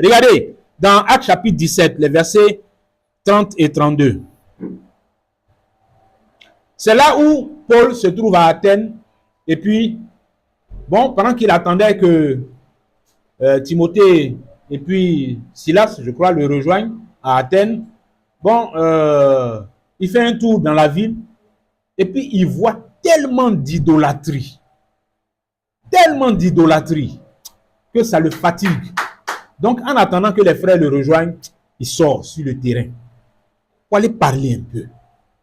Regardez, dans Actes chapitre 17, les versets 30 et 32. C'est là où Paul se trouve à Athènes. Et puis, bon, pendant qu'il attendait que Timothée et puis Silas, je crois, le rejoignent à Athènes, bon, il fait un tour dans la ville et puis il voit tellement d'idolâtrie que ça le fatigue. Donc, en attendant que les frères le rejoignent, il sort sur le terrain pour aller parler un peu,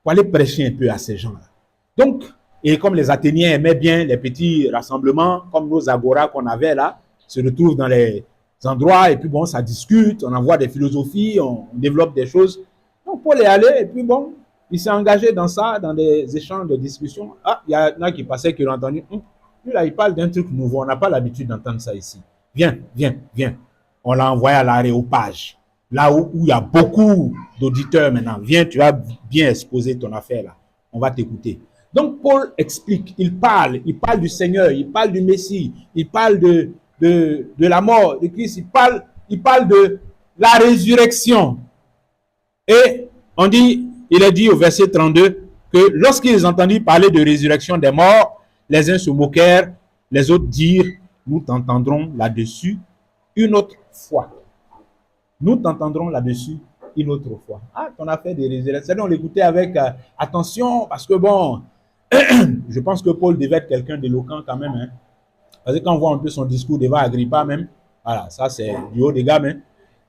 pour aller prêcher un peu à ces gens-là. Donc, et comme les Athéniens aimaient bien les petits rassemblements, comme nos agoras qu'on avait là, se retrouvent dans les endroits, et puis bon, ça discute, on envoie des philosophies, on développe des choses. Donc, Paul est allé, et puis bon, il s'est engagé dans ça, dans des échanges de discussions. Ah, il y en a qui passaient, qui l'ont entendu. Lui, là, il parle d'un truc nouveau, on n'a pas l'habitude d'entendre ça ici. Viens. On l'a envoyé à l'Aréopage, là où il y a beaucoup d'auditeurs maintenant. Viens, tu vas bien exposer ton affaire là. On va t'écouter. Donc, Paul explique, il parle du Seigneur, il parle du Messie, il parle de la mort de Christ, il parle de la résurrection. Et il est dit au verset 32 que lorsqu'ils entendirent parler de résurrection des morts, les uns se moquèrent, les autres dirent, nous t'entendrons là-dessus une autre fois. Nous t'entendrons là-dessus une autre fois. Ah, ton affaire de résurrection, on l'écoutait avec attention, parce que bon, je pense que Paul devait être quelqu'un d'éloquent quand même. Hein. Parce que quand on voit un peu son discours devant Agrippa même, voilà, ça c'est du haut des gammes. Hein.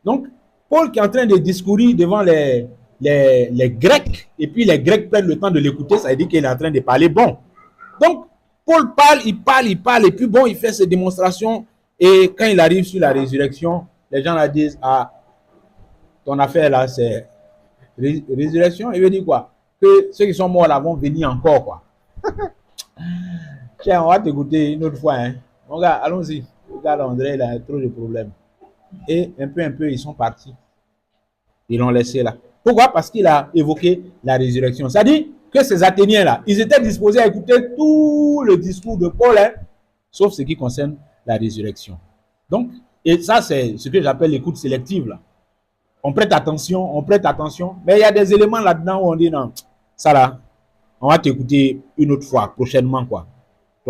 Donc, Paul qui est en train de discourir devant les Grecs, et puis les Grecs prennent le temps de l'écouter, ça veut dire qu'il est en train de parler bon. Donc, Paul parle, et puis bon, il fait ses démonstrations, et quand il arrive sur la résurrection, les gens la disent, ah, ton affaire là, c'est résurrection, il veut dire quoi? Que ceux qui sont morts là vont venir encore, quoi. Tiens, on va t'écouter une autre fois, hein. Mon gars, allons-y. Regarde, André, il a trop de problèmes. Et un peu, ils sont partis. Ils l'ont laissé là. Pourquoi? Parce qu'il a évoqué la résurrection. Ça dit que ces Athéniens-là, ils étaient disposés à écouter tout le discours de Paul, hein, sauf ce qui concerne la résurrection. Donc, et ça, c'est ce que j'appelle l'écoute sélective, là. On prête attention, mais il y a des éléments là-dedans où on dit non, ça là, on va t'écouter une autre fois, prochainement, quoi.